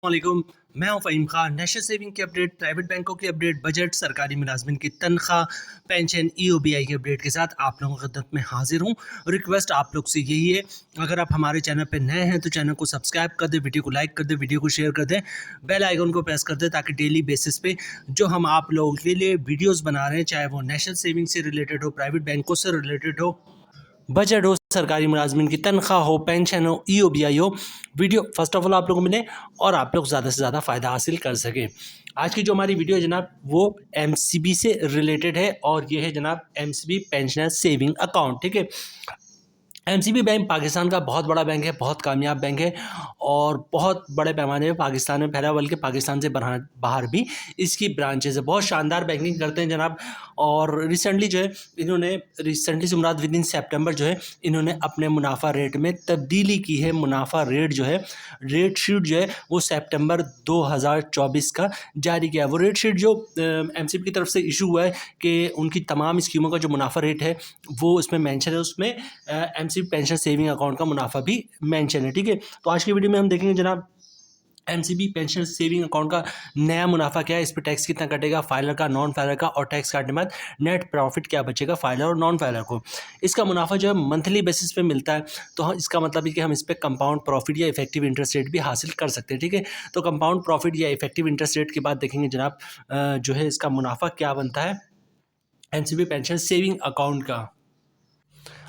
वालेकुम। मैं हूं फ़हीम खान। नेशनल सेविंग की अपडेट, प्राइवेट बैंकों की अपडेट, बजट, सरकारी मुलाजमिन की तनख्वाह, पेंशन, ईओबीआई की अपडेट के साथ आप लोगों की खिदमत में हाजिर हूं। रिक्वेस्ट आप लोग से यही है, अगर आप हमारे चैनल पर नए हैं तो चैनल को सब्सक्राइब कर दें, वीडियो को लाइक कर दें, वीडियो को शेयर कर दें, बेल आइकन को प्रेस कर दें ताकि डेली बेसिस पे जो हम आप लोगों के लिए वीडियोज़ बना रहे हैं, चाहे वो नेशनल सेविंग से रिलेटेड हो, प्राइवेट बैंकों से रिलेटेड हो, बजट हो, सरकारी मुलाजमिन की तनख्वाह हो, पेंशन हो, ईओबीआई हो, वीडियो फर्स्ट ऑफ ऑल आप लोगों को मिले और आप लोग ज़्यादा से ज़्यादा फ़ायदा हासिल कर सकें। आज की जो हमारी वीडियो है जनाब, वो एमसीबी से रिलेटेड है और ये है जनाब एमसीबी पेंशनर सेविंग अकाउंट। ठीक है, एमसीबी बैंक पाकिस्तान का बहुत बड़ा बैंक है, बहुत कामयाब बैंक है और बहुत बड़े पैमाने पे पाकिस्तान में फैला, बल्कि पाकिस्तान से बाहर भी इसकी ब्रांचेस है। बहुत शानदार बैंकिंग करते हैं जनाब। और रिसेंटली जो है इन्होंने, रिसेंटली से मुराद विद इन सितंबर जो है इन्होंने अपने मुनाफा रेट में तब्दीली की है। मुनाफा रेट जो है, रेट शीट जो है वो सितंबर 2024 का जारी किया है। वो रेट शीट जो एमसीबी की तरफ से इशू हुआ है कि उनकी तमाम स्कीमों का जो मुनाफा रेट है वो उसमें मेंशन है, उसमें एमसीबी पेंशन सेविंग अकाउंट का मुनाफा भी मेंशन है। ठीक है, तो आज की वीडियो में हम देखेंगे जनाब एमसीबी पेंशन सेविंग अकाउंट का नया मुनाफा क्या है, इस पर टैक्स कितना कटेगा, फाइलर का, नॉन फाइलर का, और टैक्स काटने के बाद नेट प्रॉफिट क्या बचेगा फाइलर और नॉन फाइलर को। इसका मुनाफा जो है मंथली बेसिस पे मिलता है, तो हम इसका मतलब है कि हम इस पर कंपाउंड प्रॉफिट या इफेक्टिव इंटरेस्ट रेट भी हासिल कर सकते हैं। ठीक है, तो कंपाउंड प्रॉफिट या इफेक्टिव इंटरेस्ट रेट के बाद देखेंगे जनाब जो है इसका मुनाफा क्या बनता है एमसीबी पेंशन सेविंग अकाउंट का।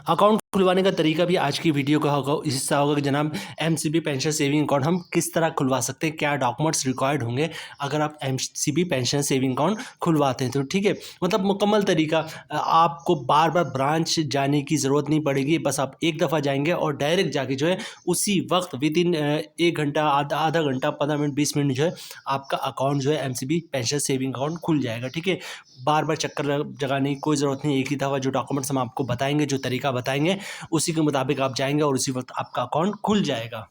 अकाउंट खुलवाने का तरीका भी आज की वीडियो का होगा, हिस्सा होगा कि जनाब एमसीबी पेंशन सेविंग अकाउंट हम किस तरह खुलवा सकते हैं, क्या डॉक्यूमेंट्स रिक्वायर्ड होंगे अगर आप एमसीबी पेंशन सेविंग अकाउंट खुलवाते हैं तो। ठीक है, मतलब मुकम्मल तरीका, आपको बार बार ब्रांच जाने की ज़रूरत नहीं पड़ेगी, बस आप एक दफ़ा जाएंगे और डायरेक्ट जाके जो है उसी वक्त विद इन 1 घंटा, आधा घंटा, 15 मिनट, 20 मिनट जो है आपका अकाउंट जो है एमसीबी पेंशन सेविंग अकाउंट खुल जाएगा। ठीक है, बार बार चक्कर लगाने की कोई ज़रूरत नहीं, एक ही दफ़ा जो डॉक्यूमेंट्स हम आपको बताएंगे, जो तरीका बताएंगे उसी के मुताबिक आप जाएंगे और उसी वक्त आपका अकाउंट खुल जाएगा।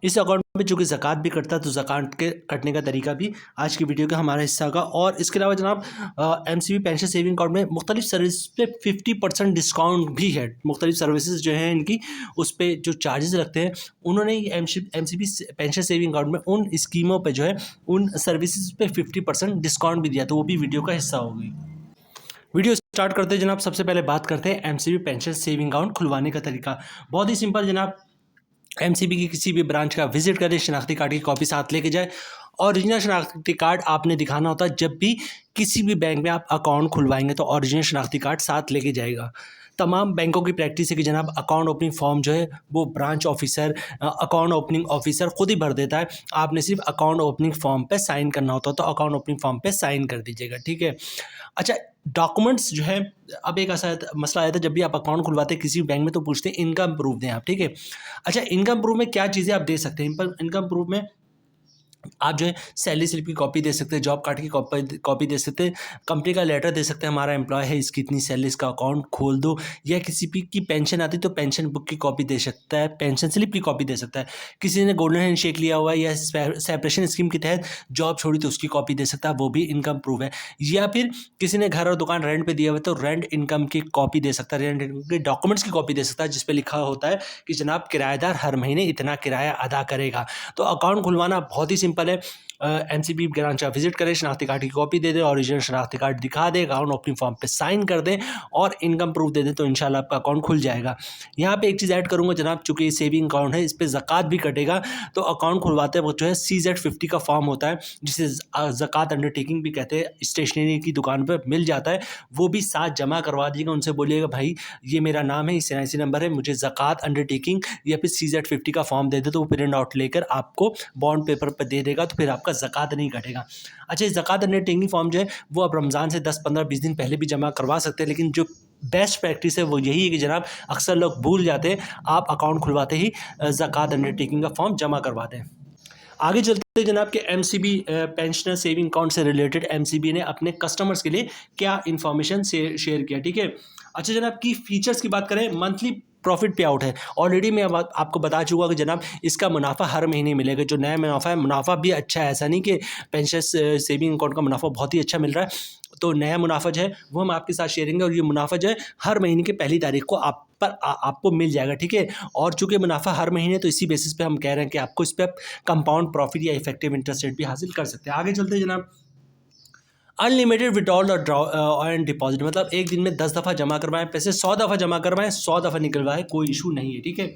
इस अकाउंट में चूँकि ज़कात भी कटता है तो ज़कात के कटने का तरीका भी आज की वीडियो का हमारा हिस्सा होगा। और इसके अलावा जनाब एमसीबी पेंशन सेविंग अकाउंट में मुख्तलिफ सर्विस पे 50% डिस्काउंट भी है। मुख्तलिफ सर्विसेज जो हैं इनकी, उस पर जो चार्जेस लगते हैं, उन्होंने एमसीबी पेंशन सेविंग अकाउंट में उन स्कीमों पर जो है, उन सर्विसेज पे 50% डिस्काउंट भी दिया, तो वो भी वीडियो का हिस्सा होगी। वीडियो स्टार्ट करते हैं जनाब, सबसे पहले बात करते हैं एमसीबी पेंशन सेविंग अकाउंट खुलवाने का तरीका। बहुत ही सिंपल जनाब, एमसीबी की किसी भी ब्रांच का विजिट करें, शनाख्ती कार्ड की कॉपी साथ लेके जाए। ओरिजिनल शनाख्ती कार्ड आपने दिखाना होता है जब भी किसी भी बैंक में आप अकाउंट खुलवाएंगे, तो ओरिजिनल शनाख्ती कार्ड साथ लेके जाएगा। तमाम बैंकों की प्रैक्टिस है कि जनाब अकाउंट ओपनिंग फॉर्म जो है वो branch officer, account opening officer खुद ही भर देता है। आपने सिर्फ अकाउंट ओपनिंग फॉर्म पे साइन करना होता है, तो अकाउंट ओपनिंग फॉर्म पे साइन कर दीजिएगा। ठीक है, अच्छा, डॉक्यूमेंट्स जो है, अब एक ऐसा मसला आया था, जब भी आप अकाउंट खुलवाते हैं किसी बैंक में तो पूछते हैं इनकम प्रूफ दें आप। ठीक है, अच्छा, इनकम प्रूफ में क्या चीज़ें आप दे सकते हैं। इनकम प्रूफ में आप जो है सैलरी स्लिप की कॉपी दे सकते हैं, जॉब कार्ड की कॉपी दे सकते हैं, कंपनी का लेटर दे सकते हैं, हमारा एम्प्लॉय है, इसकी इतनी सैलरी, इसका अकाउंट खोल दो, या किसी भी की पेंशन आती तो पेंशन बुक की कॉपी दे सकता है, पेंशन स्लिप की कॉपी दे सकता है, किसी ने गोल्डन हैंड शेक लिया हुआ है या सेपरेशन स्कीम के तहत जॉब छोड़ी तो उसकी कॉपी दे सकता है, वो भी इनकम प्रूफ है। या फिर किसी ने घर और दुकान रेंट पे दिया हुआ है तो रेंट इनकम की कॉपी दे सकता है, रेंट इनकम के डॉक्यूमेंट्स की कॉपी दे सकता है, जिसपे लिखा होता है कि जनाब किराएदार हर महीने इतना किराया अदा करेगा। तो अकाउंट खुलवाना बहुत ही सिंपल है। एमसीबी ब्रांच आप विजिट करें, शनाख्ती कार्ड की कॉपी दे दें, ओरिजिनल शनाख्ती कार्ड दिखा दें, अकाउंट ओपनिंग फॉर्म पे साइन कर दें और इनकम प्रूफ दे दें, तो इंशाल्लाह आपका अकाउंट खुल जाएगा। यहाँ पे एक चीज़ ऐड करूँगा जनाब, चूँकि ये सेविंग अकाउंट है, इस पर ज़कात भी कटेगा, तो अकाउंट खुलवाते वक्त जो है CZ50 का फॉर्म होता है, जिसे ज़कात अंडरटेकिंग भी कहते हैं, स्टेशनरी की दुकान पर मिल जाता है, वो भी साथ जमा करवा दीजिएगा। उनसे बोलिएगा भाई ये मेरा नाम है, इस NIC नंबर है, मुझे ज़कात अंडरटेकिंग या फिर CZ50 का फॉर्म दे दे, तो वो प्रिंट आउट लेकर आपको बॉन्ड पेपर पर दे देगा, तो फिर आपका ज़कात नहीं कटेगा। अच्छा, इस ज़कात अंडरटेकिंग फॉर्म जो है वो आप रमज़ान से 10, 15, 20 दिन पहले भी जमा करवा सकते हैं, लेकिन जो बेस्ट प्रैक्टिस है वो यही है कि जनाब अक्सर लोग भूल जाते हैं, आप अकाउंट खुलवाते ही ज़कात अंडरटेकिंग का फॉर्म जमा करवा दें। आगे चलते हैं जनाब कि एमसीबी पेंशनर सेविंग अकाउंट से रिलेटेड एमसीबी ने अपने कस्टमर्स के लिए क्या इन्फॉर्मेशन शेयर किया। ठीक है, अच्छा जनाब, की फीचर्स की बात करें, मंथली प्रॉफिट पे आउट है। ऑलरेडी मैं आपको बता चुका कि जनाब इसका मुनाफा हर महीने मिलेगा। जो नया मुनाफा है, मुनाफा भी अच्छा है, ऐसा नहीं कि पेंशन सेविंग अकाउंट का मुनाफा बहुत ही अच्छा मिल रहा है, तो नया मुनाफा जो है वो हम आपके साथ शेयर करेंगे और ये मुनाफा जो है हर महीने की पहली तारीख को आपको मिल जाएगा, ठीक है। और चूंकि मुनाफा हर महीने, तो इसी बेसिस पे हम कह रहे हैं कि आपको इस पर कंपाउंड प्रॉफिट या इफेक्टिव इंटरेस्ट रेट भी हासिल कर सकते हैं। आगे चलते हैं जनाब। अनलिमिटेड विड्रॉल और ड्रॉ एंड डिपॉजिट, मतलब एक दिन में 10 दफ़ा जमा करवाएं पैसे, 100 दफ़ा जमा करवाएं, 100 दफ़ा निकलवाएं, कोई इशू नहीं है, ठीक है।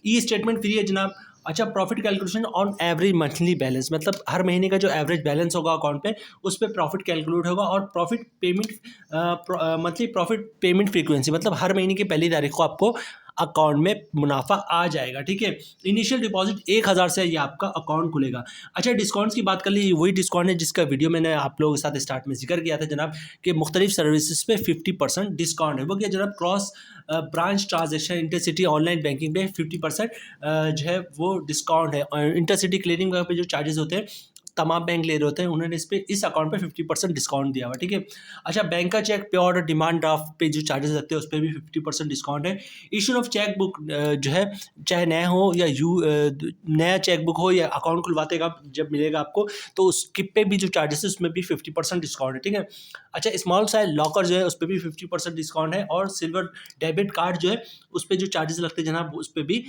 ई स्टेटमेंट फ्री है जनाब। अच्छा, profit calculation on average monthly balance, मतलब हर महीने का जो एवरेज बैलेंस होगा अकाउंट पे उस पर प्रॉफिट कैलकुलेट होगा। और profit payment monthly profit payment frequency, मतलब हर महीने की पहली तारीख को आपको अकाउंट में मुनाफा आ जाएगा, ठीक है। इनिशियल डिपॉजिट 1000 से ये आपका अकाउंट खुलेगा। अच्छा, डिस्काउंट्स की बात कर ली, वही डिस्काउंट है जिसका वीडियो मैंने आप लोगों के साथ स्टार्ट में जिक्र किया था जनाब, कि मुख्तलिफ सर्विसेज पे 50% डिस्काउंट है। वो क्या जनाब, cross branch transaction intercity online banking पे 50% जो है वो डिस्काउंट है। इंटरसिटी क्लियरिंग पे जो चार्जेस होते हैं तमाम बैंक ले रहे होते हैं, उन्होंने इस अकाउंट पे 50% डिस्काउंट दिया हुआ, ठीक है। अच्छा, बैंक का चेक पे ऑर्डर डिमांड ड्राफ्ट पे जो चार्जेस लगते हैं उस पर भी 50% डिस्काउंट है। इशू ऑफ चेक बुक जो है चाहे नया हो या नया चेक बुक हो या अकाउंट खुलवाते का जब मिलेगा आपको, तो उसके पे भी जो चार्जेस है उसमें भी 50% डिस्काउंट है, ठीक है। अच्छा, स्मॉल साइज लॉकर जो है उस पर भी 50% डिस्काउंट है। और सिल्वर डेबिट कार्ड जो है उस पर जो चार्जेस लगते हैं जनाब उस पर भी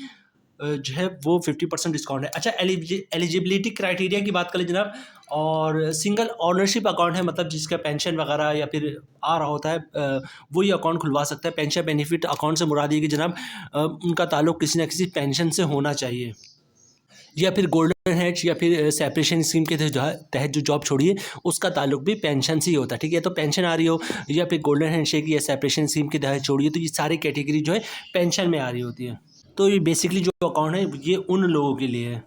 जो है वो 50% डिस्काउंट है। अच्छा, एलिजिबिलिटी क्राइटेरिया की बात करें जनाब, और सिंगल ऑनरशिप अकाउंट है, मतलब जिसका पेंशन वगैरह या फिर आ रहा होता है वो ये अकाउंट खुलवा सकता है। पेंशन बेनिफिट अकाउंट से मुराद ये कि जनाब उनका ताल्लुक किसी न किसी पेंशन से होना चाहिए, या फिर गोल्डन हैंड्स या फिर सेपरेशन स्कीम के तहत जो जॉब छोड़िए उसका ताल्लुक भी पेंशन से ही होता है, ठीक है। तो पेंशन आ रही हो या फिर गोल्डन हैंडशेक या सेपरेशन स्कीम के तहत छोड़िए, तो ये सारी कैटेगरी जो है पेंशन में आ रही होती है। तो ये बेसिकली जो अकाउंट है ये उन लोगों के लिए है।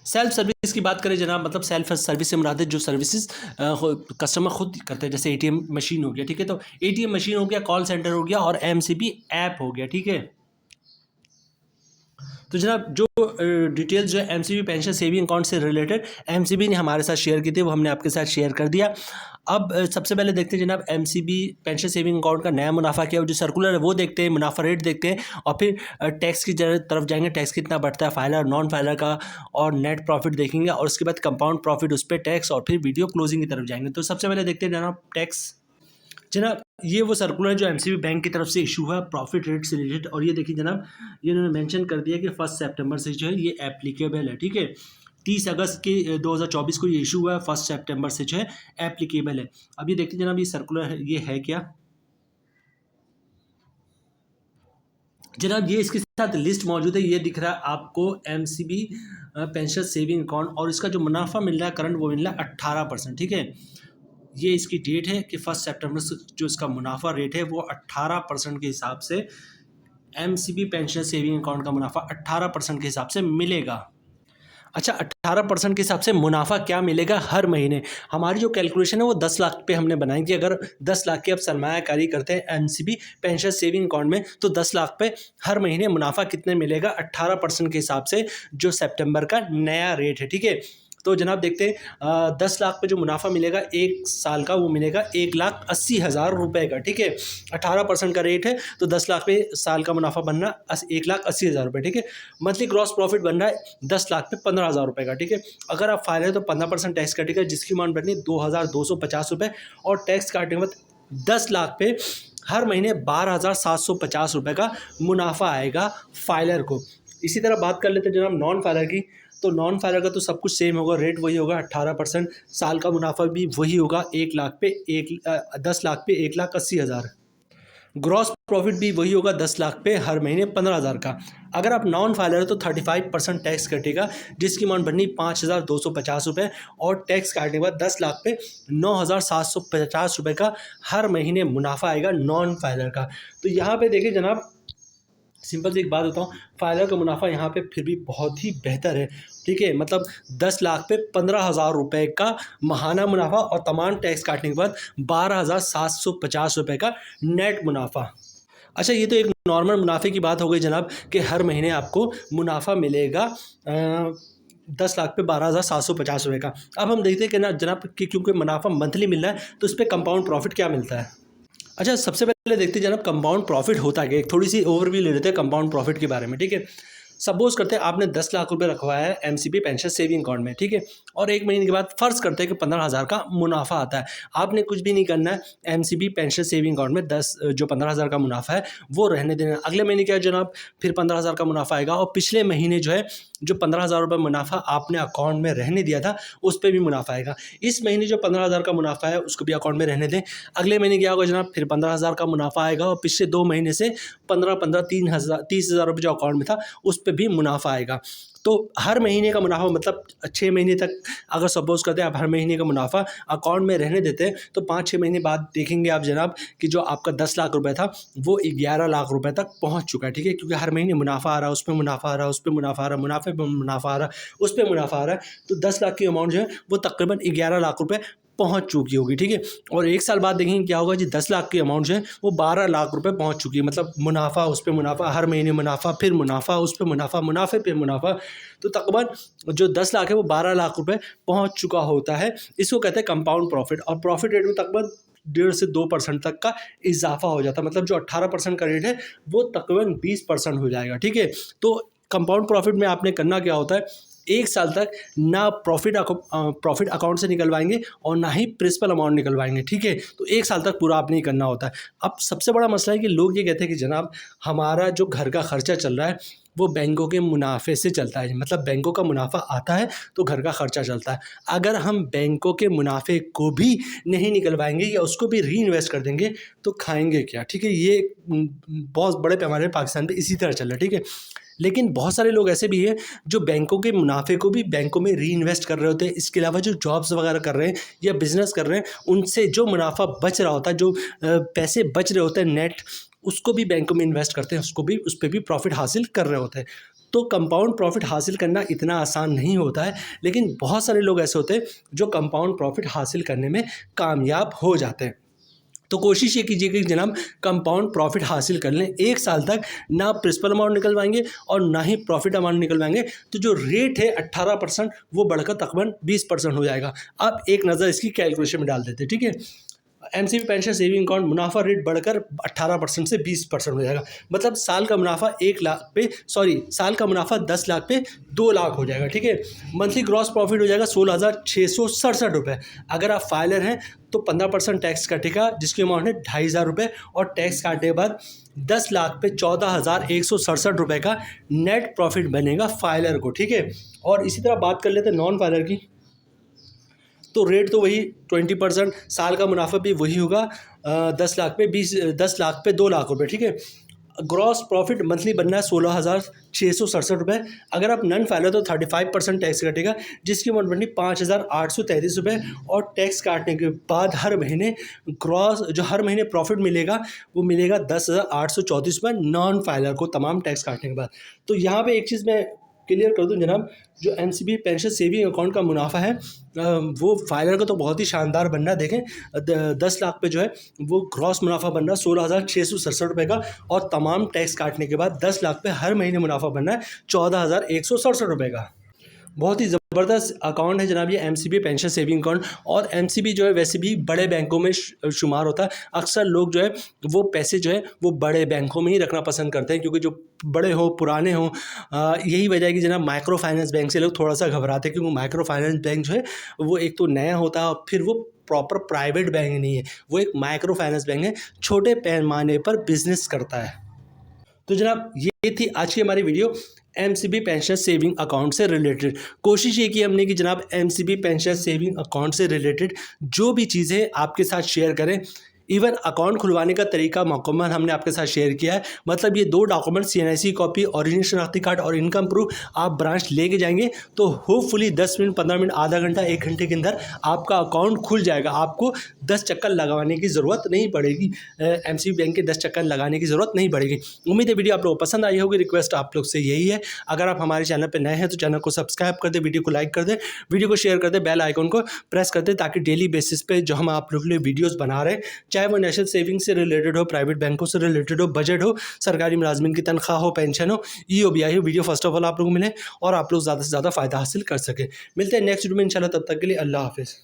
सेल्फ सर्विस की बात करें जनाब, मतलब सेल्फ सर्विस से मुराद है जो सर्विसेज कस्टमर खुद करते हैं, जैसे एटीएम मशीन हो गया, ठीक है। तो एटीएम मशीन हो गया, कॉल सेंटर हो गया और एमसीबी ऐप हो गया, ठीक है। तो जनाब जो डिटेल्स जो है एमसीबी पेंशन सेविंग अकाउंट से रिलेटेड एमसीबी ने हमारे साथ शेयर की थी वो हमने आपके साथ शेयर कर दिया। अब सबसे पहले देखते हैं जनाब एमसीबी पेंशन सेविंग अकाउंट का नया मुनाफा क्या है, जो सर्कुलर है वो देखते हैं, मुनाफा रेट देखते हैं और फिर टैक्स की तरफ जाएंगे, टैक्स कितना बढ़ता है फाइलर नॉन फाइलर का, और नेट प्रॉफिट देखेंगे और उसके बाद कंपाउंड प्रॉफिट उस पर टैक्स, और फिर वीडियो क्लोजिंग की तरफ जाएंगे। तो सबसे पहले देखते हैं जनाब टैक्स। जनाब ये वो सर्कुलर जो एमसीबी बैंक की तरफ से इशू हुआ प्रॉफिट रेट से रिलेटेड, और ये देखिए जनाब ये उन्होंने मेंशन कर दिया कि 1 सितंबर से जो है ये एप्लीकेबल है, ठीक है। 30 अगस्त के 2024 को ये इशू हुआ है, 1 सितंबर से जो है एप्लीकेबल है। अब ये देखते हैं जनाब ये सर्कुलर है, ये है क्या जनाब, ये इसके साथ लिस्ट मौजूद है, ये दिख रहा है आपको एमसीबी पेंशन सेविंग अकाउंट, और इसका जो मुनाफा मिल रहा है करंट वो मिल रहा है 18%, ठीक है। ये इसकी डेट है कि 1 सितंबर से जो इसका मुनाफा रेट है वो 18% के हिसाब से एमसीबी पेंशन सेविंग अकाउंट का मुनाफा 18% के हिसाब से मिलेगा। अच्छा, 18% के हिसाब से मुनाफा क्या मिलेगा हर महीने, हमारी जो कैलकुलेशन है वो 10 लाख पे हमने बनाई कि अगर 10 लाख की आप सरमायाकारी करते हैं एमसीबी पेंशन सेविंग अकाउंट में तो 10 लाख पे हर महीने मुनाफा कितने मिलेगा 18% के हिसाब से, जो सितंबर का नया रेट है, ठीक है। तो जनाब देखते हैं 10 लाख पे जो मुनाफा मिलेगा एक साल का वो मिलेगा 1,80,000 रुपये का, ठीक है। 18% का रेट है तो 10 लाख पे साल का मुनाफा बन रहा 1,80,000 रुपये, ठीक है। मंथली ग्रॉस प्रॉफिट बन रहा है 10 लाख पे 15,000 रुपये का, ठीक है। अगर आप फाइल है तो 15% टैक्स कटेगा जिसकी अमाउंट बननी 2,250 रुपये, और टैक्स काटने के बाद 10 लाख पे हर महीने 12,750 रुपये का मुनाफा आएगा फाइलर को। इसी तरह बात कर लेते हैं जनाब नॉन फाइलर की, तो नॉन फाइलर का तो सब कुछ सेम होगा, रेट वही होगा 18%, साल का मुनाफा भी वही होगा 10 लाख पे 1,80,000, ग्रॉस प्रॉफिट भी वही होगा 10 लाख पे हर महीने 15,000 का। अगर आप नॉन फाइलर है तो 35% टैक्स कटेगा जिसकी अमाउंट बननी 5,250 रुपये, और टैक्स काटने के बाद 10 लाख पे 9,750 रुपये का हर महीने मुनाफा आएगा नॉन फाइलर का। तो यहाँ पे देखिए जनाब सिंपल सी एक बात बताऊँ, फाइलर का मुनाफा यहाँ पे फिर भी बहुत ही बेहतर है, ठीक है। मतलब 10 लाख पे 15,000 रुपये का माहाना मुनाफा और तमाम टैक्स काटने के बाद 12,750 रुपये का नेट मुनाफा। अच्छा, ये तो एक नॉर्मल मुनाफे की बात हो गई जनाब कि हर महीने आपको मुनाफा मिलेगा 10 लाख पे 12,750 रुपये का। अब हम देखते हैं कि ना जनाब कि क्योंकि मुनाफा मंथली मिल रहा है तो उस पर कंपाउंड प्रॉफिट क्या मिलता है। अच्छा, सबसे पहले देखते हैं जनाब कंपाउंड प्रॉफिट होता है क्या, एक थोड़ी सी ओवरव्यू ले लेते हैं कंपाउंड प्रॉफिट के बारे में, ठीक है। सपोज करते हैं आपने 10 लाख रुपए रखवाया है एमसीबी पेंशन सेविंग अकाउंट में, ठीक है, और 1 महीने के बाद फ़र्ज़ करते हैं कि 15,000 का मुनाफा आता है। आपने कुछ भी नहीं करना है, एमसीबी पेंशन सेविंग अकाउंट में 15,000 का मुनाफा है वो रहने देना। अगले महीने क्या है जनाब, फिर 15,000 का मुनाफा आएगा और पिछले महीने जो है जो 15,000 रुपये मुनाफा आपने अकाउंट में रहने दिया था उस पर भी मुनाफा आएगा। इस महीने जो 15,000 का मुनाफा है उसको भी अकाउंट में रहने दें। अगले महीने क्या होगा जनाब, फिर 15,000 का मुनाफा आएगा और पिछले 2 महीने से 15-15 30,000 रुपये जो अकाउंट में था उस पर भी मुनाफा आएगा। तो हर महीने का मुनाफा मतलब 6 महीने तक अगर सपोज़ करते हैं आप हर महीने का मुनाफा अकाउंट में रहने देते हैं तो 5-6 महीने बाद देखेंगे आप जनाब कि जो आपका 10 लाख रुपए था वो 11 लाख रुपए तक पहुंच चुका है, ठीक है, क्योंकि हर महीने मुनाफा आ रहा है, उस पे मुनाफा आ रहा है, उस पे मुनाफा आ रहा है, मुनाफे पे मुनाफा आ रहा है, उस पे मुनाफा आ रहा है। तो 10 लाख की अमाउंट जो है वो तकरीबन 11 लाख रुपये पहुंच चुकी होगी, ठीक है। और 1 साल बाद देखेंगे क्या होगा जी, 10 लाख की अमाउंट जो है वो 12 लाख रुपए पहुंच चुकी है। मतलब मुनाफा उस पे मुनाफा, हर महीने मुनाफा, फिर मुनाफा, उस पे मुनाफा, मुनाफे पे मुनाफा, तो तकरीबन जो 10 लाख है वो 12 लाख रुपए पहुंच चुका होता है। इसको कहते हैं कंपाउंड प्रॉफिट। और प्रॉफिट रेट में तकरीबन 1.5 से 2% तक का इजाफा हो जाता है। मतलब जो 18% का रेट है वो तकरीबन 20% हो जाएगा, ठीक है। तो कंपाउंड प्रॉफिट में आपने करना क्या होता है, 1 साल तक ना प्रॉफिट अकाउंट से निकलवाएंगे और ना ही प्रिंसिपल अमाउंट निकलवाएंगे, ठीक है। तो 1 साल तक पूरा आपने ही करना होता है। अब सबसे बड़ा मसला है कि लोग ये कहते हैं कि जनाब हमारा जो घर का खर्चा चल रहा है वो बैंकों के मुनाफे से चलता है, मतलब बैंकों का मुनाफा आता है तो घर का खर्चा चलता है। अगर हम बैंकों के मुनाफे को भी नहीं निकलवाएंगे या उसको भी री इन्वेस्ट कर देंगे तो खाएंगे क्या, ठीक है। ये बहुत बड़े पैमाने पर पाकिस्तान पे इसी तरह चल रहा है, ठीक है। लेकिन बहुत सारे लोग ऐसे भी हैं जो बैंकों के मुनाफे को भी बैंकों में री इन्वेस्ट कर रहे होते हैं। इसके अलावा जो जॉब्स वगैरह कर रहे हैं या बिजनेस कर रहे हैं उनसे जो मुनाफा बच रहा होता है, जो पैसे बच रहे होते हैं नेट, उसको भी बैंकों में इन्वेस्ट करते हैं, उसको भी उस पर भी प्रॉफिट हासिल कर रहे होते हैं। तो कंपाउंड प्रॉफिट हासिल करना इतना आसान नहीं होता है, लेकिन बहुत सारे लोग ऐसे होते हैं जो कंपाउंड प्रॉफिट हासिल करने में कामयाब हो जाते हैं। तो कोशिश ये कीजिए कि जनाब कंपाउंड प्रॉफिट हासिल कर लें। 1 साल तक ना प्रिंसिपल अमाउंट निकलवाएंगे और ना ही प्रॉफिट अमाउंट निकलवाएंगे तो जो रेट है 18% वो बढ़कर तकरीबन 20% हो जाएगा। अब एक नज़र इसकी कैलकुलेशन में डाल देते हैं, ठीक है। एमसीबी पेंशन सेविंग अकाउंट मुनाफा रेट बढ़कर 18% से 20% हो जाएगा। मतलब साल का मुनाफा 1 लाख पे साल का मुनाफा 10 लाख पे 2 लाख हो जाएगा, ठीक है। मंथली ग्रॉस प्रॉफिट हो जाएगा 16,667 रुपये। अगर आप फाइलर हैं तो 15% टैक्स कटेगा जिसकी अमाउंट है 2,500 रुपये और टैक्स काटने के बाद 10 लाख पे 14,167 रुपये का नेट प्रॉफिट बनेगा फाइलर को, ठीक है। और इसी तरह बात कर लेते हैं नॉन फाइलर की, तो रेट तो वही 20%, साल का मुनाफा भी वही होगा 10 लाख पे 2 लाख रुपए, ठीक है। ग्रॉस प्रॉफिट मंथली बनना है 16,667 रुपये। अगर आप नन फाइलर तो 35% टैक्स कटेगा जिसकी अमाउंट बननी 5,833 रुपये और टैक्स काटने के बाद हर महीने ग्रॉस जो हर महीने प्रॉफिट मिलेगा वो मिलेगा 10,834 रुपये नॉन फाइलर को तमाम टैक्स काटने के बाद। तो यहाँ पे एक चीज़ मैं क्लियर कर दूं जनाब, जो एमसीबी पेंशन सेविंग अकाउंट का मुनाफा है वो फाइलर का तो बहुत ही शानदार बनना है। देखें 10 लाख पे जो है वो ग्रॉस मुनाफा बन रहा है 16,667 रुपये का और तमाम टैक्स काटने के बाद 10 लाख पे हर महीने मुनाफा बनना है 14,167 रुपये का। बहुत ही ज़बरदस्त अकाउंट है जनाब ये एमसीबी पेंशन सेविंग अकाउंट। और एमसीबी जो है वैसे भी बड़े बैंकों में शुमार होता है। अक्सर लोग जो है वो पैसे जो है वो बड़े बैंकों में ही रखना पसंद करते हैं क्योंकि जो बड़े हो पुराने हो, यही वजह है कि जनाब माइक्रो फाइनेंस बैंक से लोग थोड़ा सा घबराते हैं क्योंकि माइक्रो फाइनेंस बैंक जो है वो एक तो नया होता है और फिर वो प्रॉपर प्राइवेट बैंक नहीं है, वो एक माइक्रो फाइनेंस बैंक है, छोटे पैमाने पर बिजनेस करता है। तो जनाब ये थी आज की हमारी video MCB pension saving account से रिलेटेड। कोशिश ये की हमने कि जनाब एमसीबी पेंशन सेविंग अकाउंट से रिलेटेड जो भी चीज़ें आपके साथ शेयर करें, इवन अकाउंट खुलवाने का तरीका मुकम्मल हमने आपके साथ शेयर किया है। मतलब ये 2 डॉक्यूमेंट CNIC कॉपी, ओरिजिनल शनाख्ती कार्ड और इनकम प्रूफ आप ब्रांच लेके जाएंगे तो होपफुली 10 मिनट, 15 मिनट, आधा घंटा, 1 घंटे के अंदर आपका अकाउंट खुल जाएगा। आपको 10 चक्कर लगाने की ज़रूरत नहीं पड़ेगी, एमसीबी बैंक के 10 चक्कर लगाने की ज़रूरत नहीं पड़ेगी। उम्मीद है वीडियो आप लोगों को पसंद आई होगी। रिक्वेस्ट आप लोग से यही है, अगर आप हमारे चैनल पर नए हैं तो चैनल को सब्सक्राइब कर दें, वीडियो को लाइक कर दें, वीडियो को शेयर कर दें, बेल आइकन को प्रेस कर दें ताकि डेली बेसिस पे जो हम आप लोग के लिए वीडियोज़ बना रहे हैं, चाहे वो नेशनल सेविंग से रिलेटेड हो, प्राइवेट बैंकों से रिलेटेड हो, बजट हो, सरकारी मुलाजमिन की तनख्वाह हो, पेंशन हो, EOBI हो, वीडियो फर्स्ट ऑफ ऑल आप लोग मिले और आप लोग ज़्यादा से ज़्यादा फ़ायदा हासिल कर सकें। मिलते हैं नेक्स्ट वीडियो में इंशाल्लाह, तब तक के लिए अल्लाह हाफिज़।